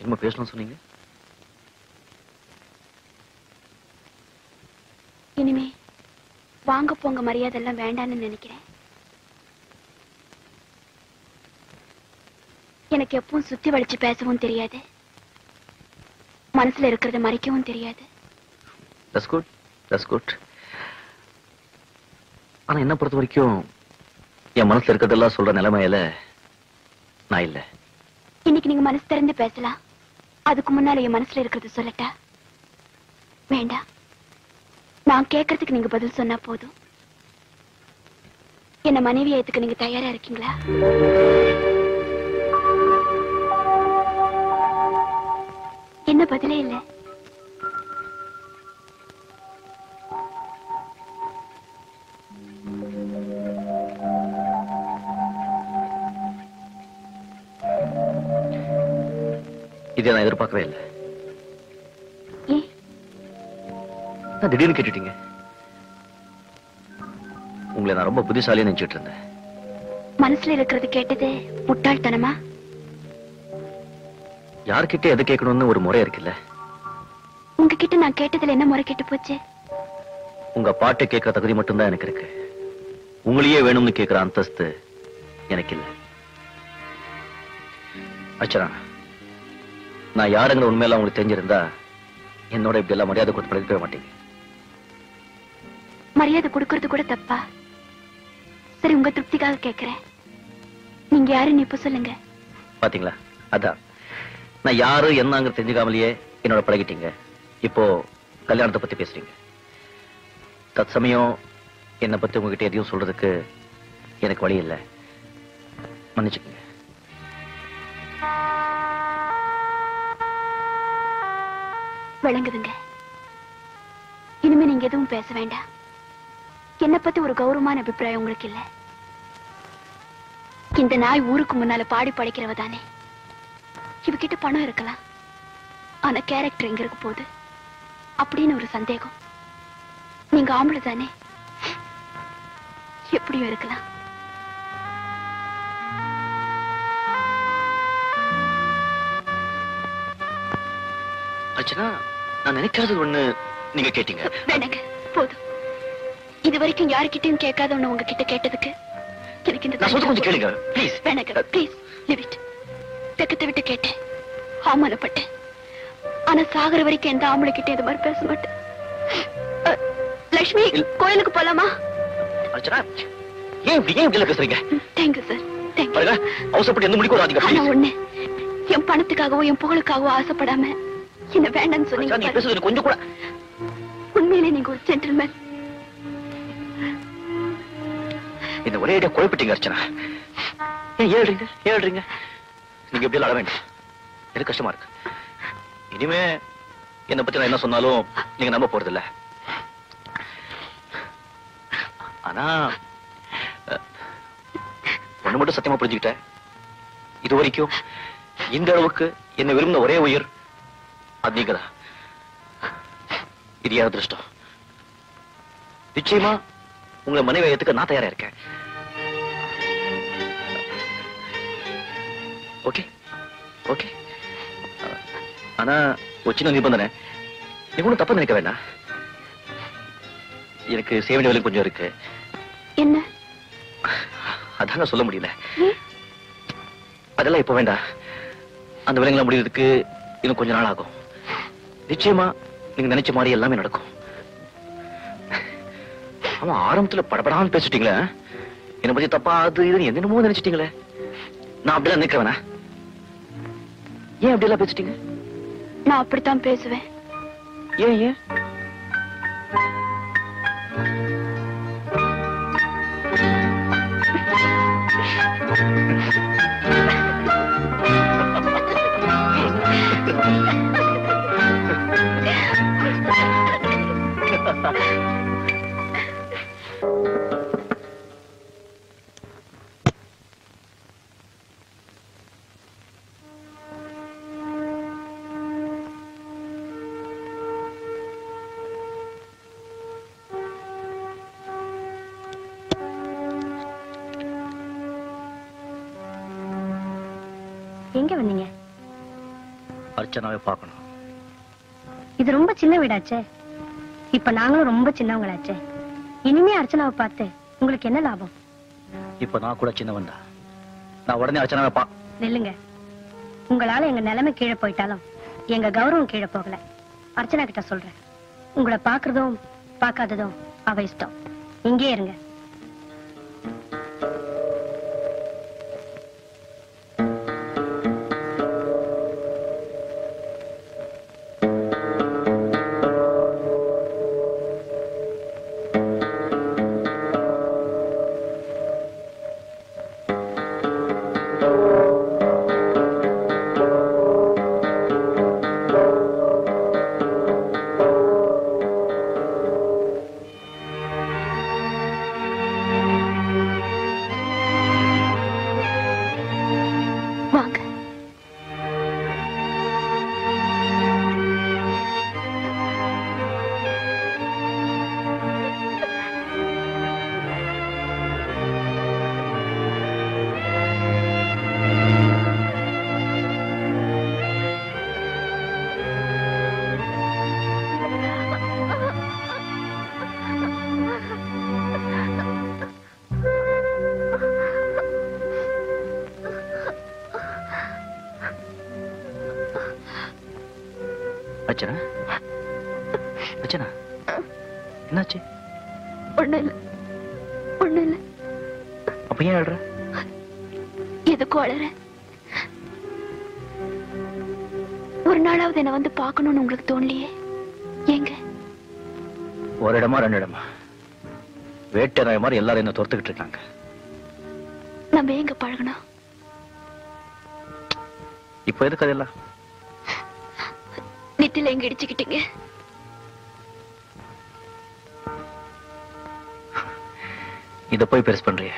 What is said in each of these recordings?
என்ன பேசணும் சொன்னீங்க? இனிமே வாங்க போங்க மரியாதை எல்லாம் வேண்டான்னு நினைக்கிறேன். எனக்கு எப்பவும் சுத்தி வளைச்சு பேசவும் தெரியாது, மனசுல இருக்கிறத மறைக்கவும் தெரியாது. That's good. That's good. ஆனா என்ன பொறுத்த வரைக்கும் என் மனசுல இருக்கிறதெல்லாம் சொல்ற நிலைமையில நான் இல்ல. இன்னைக்கு நீங்க மனசு திறந்து பேசலாம். அதுக்கு முன்னால என் மனசுல இருக்கிறது சொல்லட்டா? வேண்டாம். நான் கேட்கறதுக்கு நீங்க பதில் சொன்னா போதும். என்ன மனைவி ஏத்துக்க நீங்க தயாரா இருக்கீங்களா? என்ன பதிலே இல்ல. இதை நான் எதிர்பார்க்கவே இல்லை. திடீர்னு கேட்டுட்டீங்க. உங்களை நான் ரொம்ப புத்திசாலியா நினைச்சிட்டு இருந்தேன். மனசுல இருக்கிறது கேட்டது முட்டாள்தனமா? யார்கிட்ட எதை கேட்கணும்னு ஒரு முறை இருக்குல்ல. உங்ககிட்ட நான் கேட்டதுல என்ன முறை கேட்டு போச்சு? உங்க பாட்டை கேட்கிற தகுதி மட்டும்தான் எனக்கு இருக்கு. உங்களையே வேணும்னு கேட்கிற அந்தஸ்து எனக்கு இல்லை. அச்சரா, நான் யாருங்கிற உண்மையெல்லாம் உங்களுக்கு தெரிஞ்சிருந்தா என்னோட இப்படி எல்லாம் மரியாதை கொடுத்து பழகிக்கவே மாட்டீங்க. மரியாதை கொடுக்கறது கூட தப்பா? சரி, உங்க திருப்திக்காக கேட்கிறேன். நீங்க யாருன்னு இப்ப சொல்லுங்க. பாத்தீங்களா, அதான் நான் யாரு என்னங்க தெரிஞ்சுக்காமலேயே என்னோட பழகிட்டீங்க. இப்போ கல்யாணத்தை பத்தி பேசுறீங்க. தற்சமயம் என்னை பத்தி உங்ககிட்ட எதையும் சொல்றதுக்கு எனக்கு வழி இல்லை. மன்னிச்சுக்கங்க. விளங்குதுங்க. இனிமே நீங்க எதுவும் பேச வேண்டாம். என்னை பத்தி ஒரு கௌரவமான அபிப்பிராயம் உங்களுக்கு இல்ல. இந்த நாய் ஊருக்கு முன்னால பாடி படைக்கிறவ தானே. இவகிட்ட பணம் இருக்கலாம், ஆனா கேரக்டர் எங்க இருக்க போகுது அப்படின்னு ஒரு சந்தேகம். நீங்க ஆம்பளை தானே, எப்படியும் இருக்கலாம். அர்ச்சனா, நான் நினைக்காத ஒண்ணு நீங்க கேட்டீங்க. வேணாங்க, போதும். இது வரைக்கும் யாருக்கிட்டையும் கேட்காத ஒண்ணு உங்ககிட்ட கேட்டதுக்கு எனக்கு இந்த கொஞ்சம் கேளுங்க ப்ளீஸ். வேணாங்க, ப்ளீஸ் லீவ் இட். வெக்கத்தை விட்டு கேட்டேன், அவமானப்பட்டேன். ஆனா சாகர வரைக்கும் எந்த ஆம்பளை கிட்ட இது மாதிரி பேச மாட்டேன். லட்சுமி, கோயிலுக்கு போலாமா? அர்ச்சனா, ஏன் இப்படி பேசுறீங்க? Thank you sir, thank you. அவசரப்பட்டு எந்த முடிக்கும் வராதீங்க. ஆனா ஒண்ணு, என் பணத்துக்காகவோ என் புகழுக்காகவோ ஆசைப்படாம என்ன வேண்டாம்னு சொன்னீங்க. நீங்க பேசுறது கொஞ்சம் கூட. உண்மையிலே நீங்க ஒரு ஜென்டில்மேன். இந்த ஒரே ஐடியா குழப்பிட்டீங்க அர்ச்சனா. ஏன் ஏழ்றீங்க? நீங்க எப்படி அழ வேண்டாம், எனக்கு கஷ்டமா இருக்கு. இனிமே என்னை பத்தி நான் என்ன சொன்னாலும் நீங்க நம்ப போறது இல்ல. ஆனா ஒண்ணு மட்டும் சத்தியமா புரிஞ்சுக்கிட்டேன். இது வரைக்கும் இந்த அளவுக்கு என்ன விரும்பின ஒரே உயிர் அது நீங்கதான். இது ஏன் அதிர்ஷ்டம். நிச்சயமா உங்களை மனைவி ஏத்துக்க நான் தயாரா இருக்கேன். Okay okay. ஆனா ஒரு சின்ன நிபந்தனை. நீங்க ஒன்றும் தப்பா நினைக்க வேண்டாம். எனக்கு செய்ய வேண்டிய வேலை கொஞ்சம் இருக்கு. என்ன? அதாங்க சொல்ல முடியல. அதெல்லாம் இப்ப வேண்டாம். அந்த வேலைங்களை முடியறதுக்கு இன்னும் கொஞ்ச நாள் ஆகும். நிச்சயமா நீங்க நினைச்ச மாதிரி எல்லாமே நடக்கும். அவன் ஆரம்பத்துல படபடான்னு பேசிட்டீங்களே, என்னை பத்தி தப்பா அது இது என்னென்னமோ நினைச்சிட்டீங்களே. நான் அப்படிலாம் நினைக்க வேணா. ஏன் அப்படியெல்லாம் பேசிட்டீங்க? நான் அப்படித்தான் பேசுவேன். ஏன்? எங்க வந்தீங்க? அர்ச்சனாவை பார்க்கணும். இது ரொம்ப சின்ன வீடாச்சே. இப்ப நாங்களும் ரொம்ப சின்னவங்களாச்சே. இனிமே அர்ச்சனாவை பார்த்து உங்களுக்கு என்ன லாபம்? இப்ப நான் கூட சின்னவன் தான். நான் உடனே அர்ச்சனாவை நில்லுங்க. உங்களால எங்க நிலைமை கீழே போயிட்டாலும் எங்க கௌரவம் கீழே போகல. அர்ச்சனா கிட்ட சொல்றேன், உங்களை பாக்குறதும் பார்க்காததும் அவ இஷ்டம். இங்கே இருங்க. அர்ச்சனா, அர்ச்சனா, என்னாச்சு? ஒண்ணு இல்ல, ஒண்ணு இல்ல. அப்ப ஏன் அழுற? எதுக்கும் அழற? ஒரு நாளாவது என்ன வந்து பார்க்கணும்னு உங்களுக்கு தோணலையே? எங்க? ஒரு இடமா ரெண்டு இடமா வேட்டை நாய் மாதிரி எல்லாரும் என்ன துரத்துக்கிட்டு இருக்காங்க. நம்ம எங்க பழகணும்? இப்ப எதுக்கு அதெல்லாம்? நெத்தில எங்க இடிச்சுக்கிட்டீங்க? இத போய் பெருசு பண்றிய?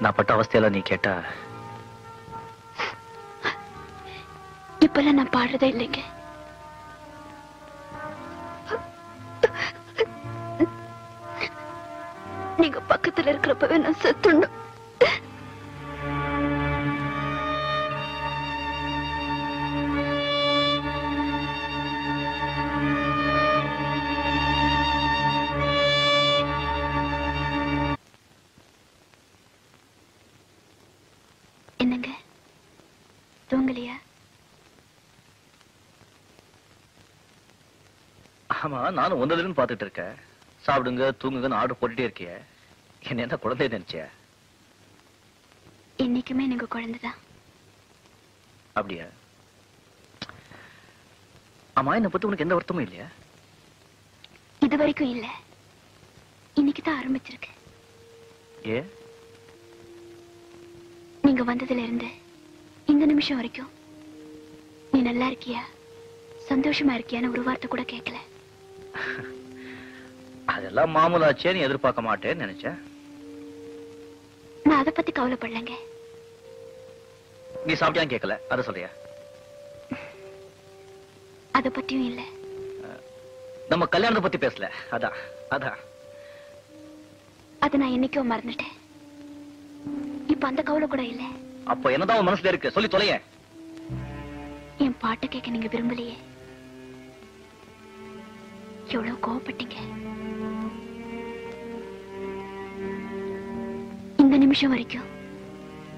நான் பட்ட அவஸ்தையெல்லாம் நீ கேட்டா? இப்பெல்லாம் நான் பாடுறதே இல்லைங்க. நீங்க பக்கத்துல இருக்கிறப்பவே நான் செத்துணும். என்னங்க, தூங்கலையா? ஆமா, நானும் ஒன்றதுன்னு பாத்துட்டு இருக்கேன். சாப்பிடுங்க தூங்குங்கன்னு ஆர்டர் போட்டுட்டே இருக்கிய. என்ன என்ன குழந்தை நினைச்சிய? இன்னைக்குமே நீங்க குழந்தைதான். அப்படியா? ஆமா, என்ன பத்தி உனக்கு எந்த வருத்தமும் இல்லையா? இது வரைக்கும் இல்ல, இன்னைக்குதான் ஆரம்பிச்சிருக்கு. ஏ? நீங்க வந்ததுல இருந்து இந்த நிமிஷம் வரைக்கும் நீ நல்லா இருக்கியா, சந்தோஷமா இருக்கியான்னு ஒரு வார்த்தை கூட கேட்கல. அதெல்லாம் மாமூலாச்சே, நீ எதிர்பார்க்க மாட்டேன்னு நினைச்சேன். நான் அதை பத்தி கவலைப்படலங்க. நீ சாப்பிட்டியான்னு கேட்கல, அதை சொல்றியா? அதை பத்தியும் இல்ல. நம்ம கல்யாணத்தை பத்தி பேசல, அதான் அதான். அது நான் என்னைக்கோ மறந்துட்டேன். இப்ப அந்த கவலை கூட இல்ல. அப்ப என்னதான் உன் மனசுல இருக்கு, சொல்லி தொலைய. என் பாட்டு கேட்க நீங்க விரும்பலையே. எவ்வளவு கோவப்பட்டீங்க. இந்த நிமிஷம் வரைக்கும்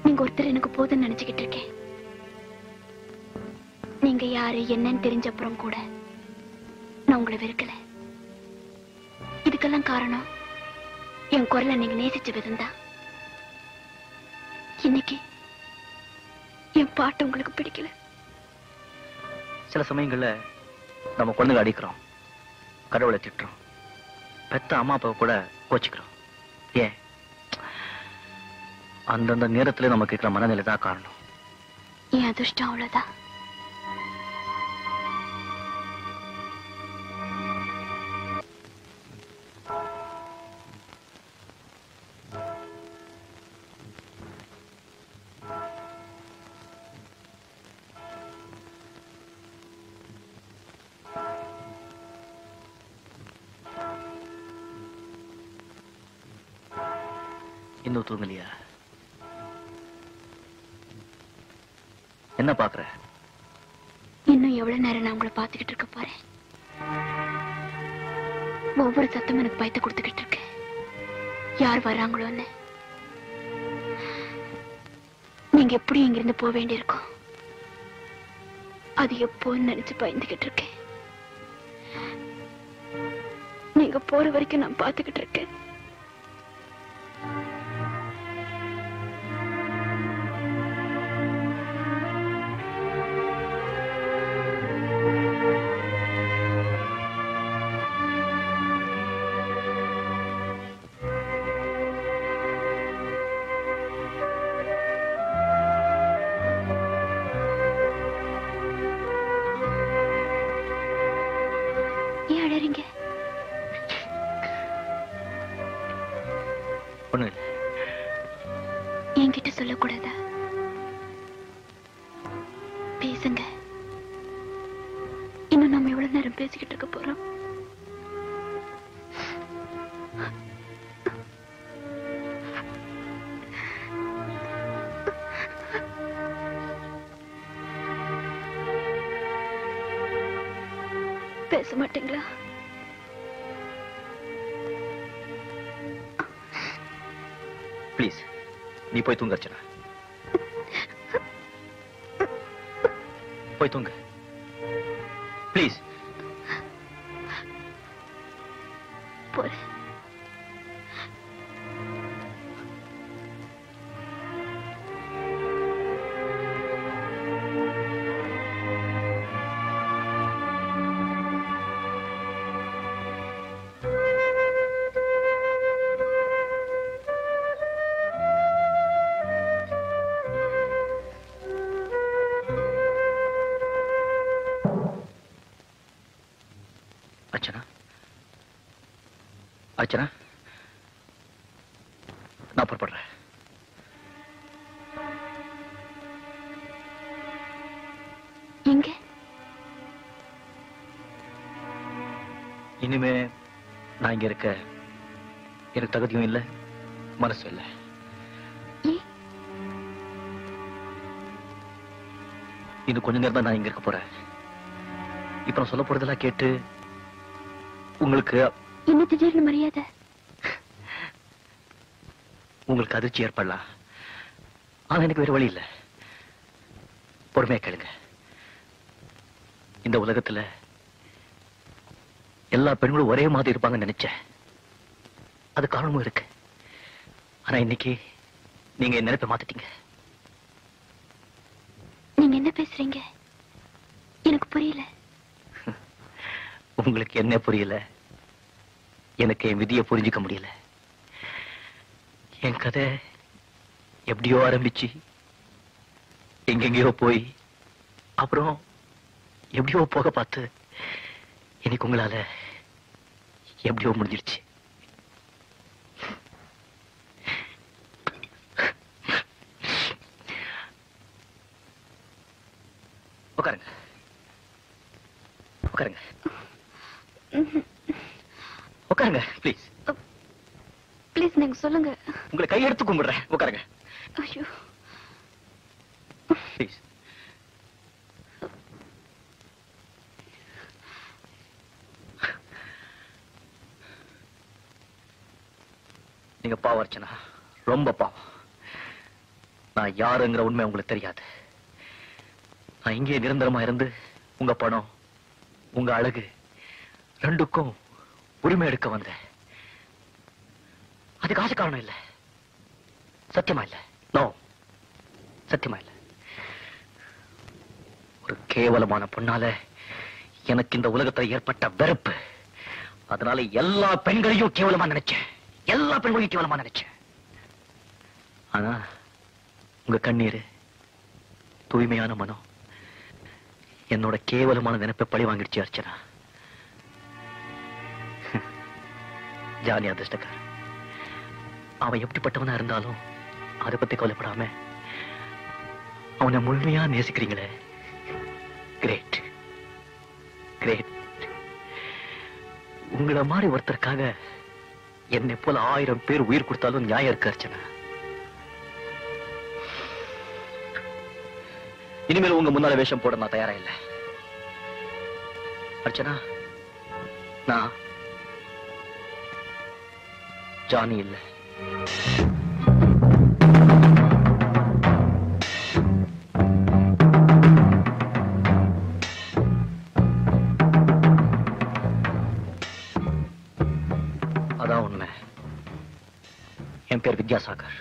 நீங்க ஒருத்தர் எனக்கு போதும்னு நினைச்சுக்கிட்டு இருக்கேன். நீங்க யாரு என்னன்னு தெரிஞ்ச அப்புறம் கூட நான் உங்களை வெறுக்கல. இதுக்கெல்லாம் காரணம் என் குரலை நீங்க நேசிச்ச விதம் தான். இன்னைக்கு என் பாட்டு உங்களுக்கு பிடிக்கல. சில சமயங்கள்ல நம்ம குழந்தைங்க அடிக்கிறோம், கடவுளை திட்டுறோம், பெத்த அம்மா அப்பாவை கூட கோச்சிக்கிறோம். ஏன்? அந்தந்த நேரத்துல நமக்கு இருக்கிற மனநிலை தான் காரணம். என் அதிர்ஷ்டம் அவ்வளவுதான். இன்னும் தூங்கலையா? என்ன பாக்குற? இன்னும் எவ்வளவு நேரம் நான் உங்களை பார்த்துக்கிட்டு இருக்க போறேன்? ஒவ்வொரு சத்தமும் எனக்கு பயத்தை கொடுத்துக்கிட்டு இருக்கு. யார் வர்றாங்களோன்னு. நீங்க எப்படி இங்கிருந்து போக வேண்டியிருக்கும். அது எப்போன்னு நினைச்சு பயந்துகிட்டு இருக்கேன். நீங்க போற வரைக்கும் நான் பார்த்துக்கிட்டு இருக்கேன். ஏன் அழறீங்க? ஒண்ணும் இல்லை. என்கிட்ட சொல்லக்கூடாதா? பேசுங்க. இன்னும் நம்ம எவ்வளவு நேரம் பேசிக்கிட்டு இருக்க போறோம்? பேச மாட்டீங்களா? ப்ளீஸ், நீ போய் தூங்க அர்ச்சனா. போய் தூங்க ப்ளீஸ். போறேன். அர்ச்சனா, அர்ச்சனா, நான் புறப்படுறேன். எங்க? இனிமே நான் இங்க இருக்க எனக்கு தகுதியும் இல்லை, மனசும் இல்லை. ஏன்? இன்னும் கொஞ்ச நேரம் தான் நான் இங்க இருக்க போறேன். இப்ப நான் சொல்ல போறதெல்லாம் கேட்டு உங்களுக்கு என்ன திடீர்னு மரியாதை? உங்களுக்கு அதிர்ச்சி ஏற்படலாம். ஆனா எனக்கு வேற வழி இல்லை. பொறுமையா கேளுங்க. இந்த உலகத்துல எல்லா பெண்களும் ஒரே மாதிரி இருப்பாங்கன்னு நினைச்சேன். அது காரணமும் இருக்கு. ஆனா இன்னைக்கு நீங்க என் நினைப்பை மாத்திட்டீங்க. நீங்க என்ன பேசுறீங்க? எனக்கு புரியல. உங்களுக்கு என்ன புரியல? எனக்கு என் விதியை புரிஞ்சுக்க முடியல. என் கதை எப்படியோ ஆரம்பிச்சு எங்கெங்கயோ போய் அப்புறம் எப்படியோ போக பார்த்து இன்னைக்கு உங்களால எப்படியோ முடிஞ்சிருச்சு. உட்காருங்க, உட்காருங்க, உட்காருங்க ப்ளீஸ். ப்ளீஸ் நீங்க சொல்லுங்க. உங்களை கையெடுத்து கும்பிடுறேன். உட்காருங்க ஐயோ. ப்ளீஸ். நீங்க பாவம் அர்ச்சனா, ரொம்ப பாவம். நான் யாருங்கிற உண்மை உங்களுக்கு தெரியாது. நான் இங்கே நிரந்தரமா இருந்து உங்க பணம், உங்க அழகு ரெண்டுக்கும் உரிமை எடுக்க வந்தேன். அதுக்கு ஆசை காரணம் இல்ல. சத்தியமா இல்ல. நோ, சத்தியமா இல்ல. ஒரு கேவலமான பொண்ணால எனக்கு இந்த உலகத்துல ஏற்பட்ட வெறுப்பு. அதனால எல்லா பெண்களையும் கேவலமா நினைச்சேன். எல்லா பெண்களையும் கேவலமா நினைச்சேன். ஆனா உங்க கண்ணீர், தூய்மையான மனம் என்னோட கேவலமான நினைப்பை பழி வாங்கிடுச்சு அர்ச்சனா. ஜானி அதிர்ஷ்டக்காரன். அவன் எப்படிப்பட்டவனா இருந்தாலும் அதை பத்தி கவலைப்படாம அவனை முழுமையா நேசிக்கிறீங்களே. Great, great. உங்களை மாதிரி ஒருத்தருக்காக என்னை போல 1000 பேர் உயிர் கொடுத்தாலும் நியாயம் இருக்கு அர்ச்சனா. இனிமேல் உங்க முன்னால வேஷம் போட நான் தயாரா இல்லை. அர்ச்சனா, நான் ஜானி இல்லை. அதான் உண்மை. என் பேர் வித்யாசாகர்.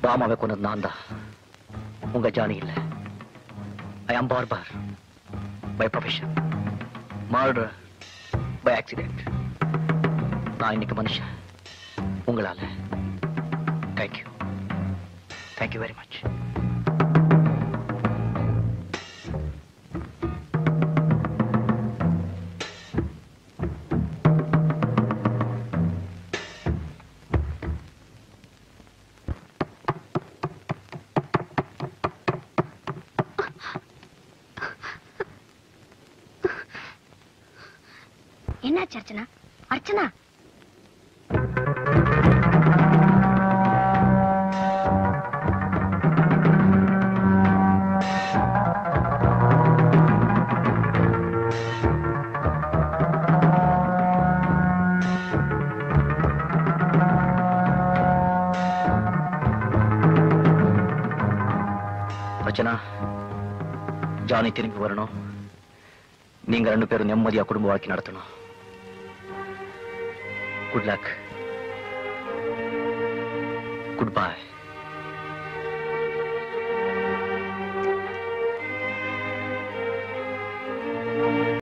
பாமாவை கொண்டது நான் தான், உங்க ஜானி இல்ல. I am barber by profession, murder by accident. நான் இன்னைக்கு மனுஷன் உங்களால. Thank you, thank you very much. என்னாச்சு அர்ச்சனா? அர்ச்சனா, அர்ச்சனா, ஜானி திரும்பி வரணும். நீங்க 2 பேரும் நிம்மதியா குடும்ப வாழ்க்கை நடத்தணும். Good luck. Good bye.